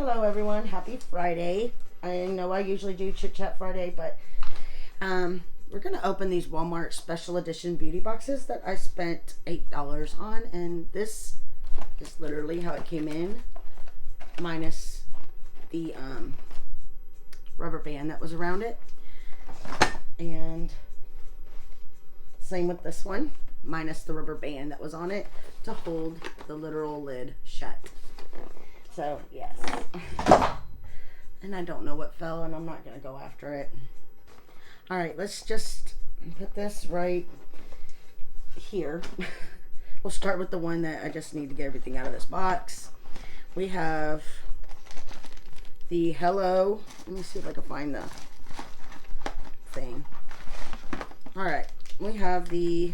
Hello everyone, happy Friday. I know I usually do Chit Chat Friday, but we're gonna open these Walmart special edition beauty boxes that I spent $8 on, and this is literally how it came in, minus the rubber band that was around it. And same with this one, minus the rubber band that was on it to hold the literal lid shut. So yes, and I don't know what fell, and I'm not gonna go after it. All right, let's just put this right here. We'll start with the one that I just need to get everything out of this box. We have the Hello. Let me see if I can find the thing. All right, we have the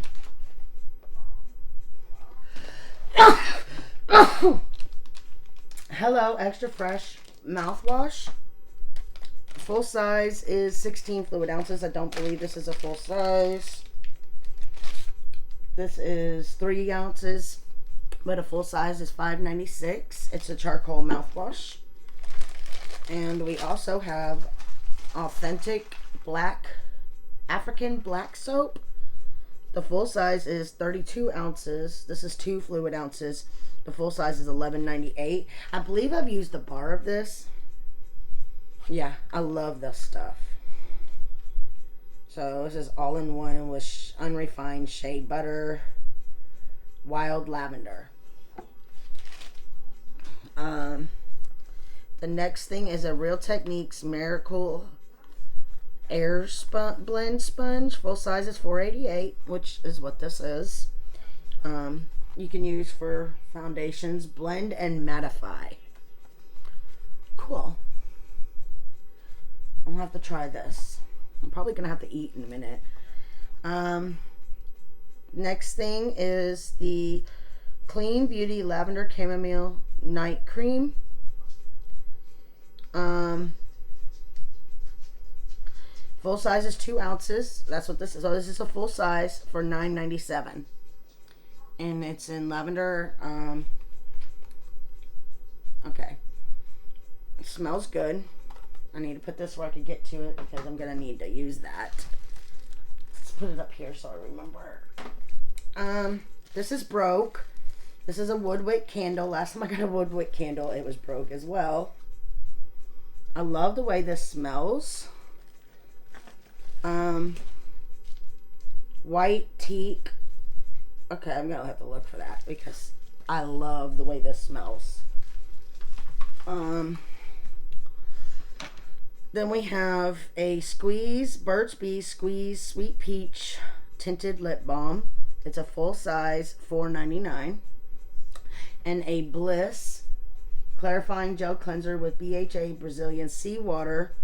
Hello Extra Fresh Mouthwash. Full size is 16 fluid ounces. I don't believe this is a full size. This is 3 ounces, but a full size is $5.96. It's a charcoal mouthwash. And we also have authentic black African black soap. The full size is 32 ounces. This is 2 fluid ounces. The full size is $11.98. I believe I've used the bar of this. Yeah, I love this stuff. So this is all in one with unrefined shea butter, wild lavender. The next thing is a Real Techniques Miracle Airspun blend sponge. Full size is $4.88, which is what this is. You can use for foundations, blend and mattify. Cool. I'll have to try this. I'm probably gonna have to eat in a minute. Next thing is the Clean Beauty Lavender Chamomile Night Cream. Full size is 2 ounces. That's what this is. So this is a full size for $9.97. And it's in lavender. Okay. It smells good. I need to put this where I can get to it because I'm going to need to use that. Let's put it up here so I remember. This is broke. This is a wood wick candle. Last time I got a wood wick candle, it was broke as well. I love the way this smells. White teak. Okay, I'm gonna have to look for that because I love the way this smells. Then we have a Burt's Bees Squeeze Sweet Peach Tinted Lip Balm. It's a full size, $4.99. And a Bliss Clarifying Gel Cleanser with BHA Brazilian Seawater.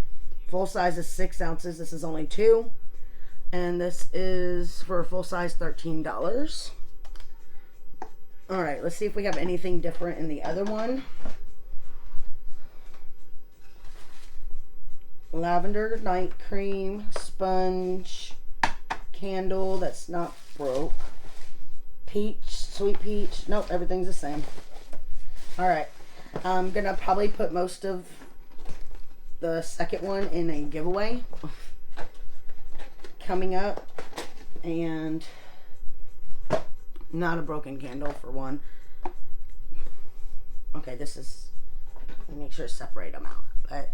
Full size is 6 ounces. This is only 2. And this is for a full size $13. Alright, let's see if we have anything different in the other one. Lavender Night Cream Sponge Candle that's not broke. Peach, Sweet Peach. Nope, everything's the same. Alright, I'm gonna probably put most of the second one in a giveaway coming up, and not a broken candle for one. Okay, this is, let me make sure to separate them out, but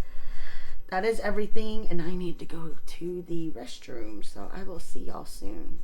that is everything, and I need to go to the restroom, so I will see y'all soon.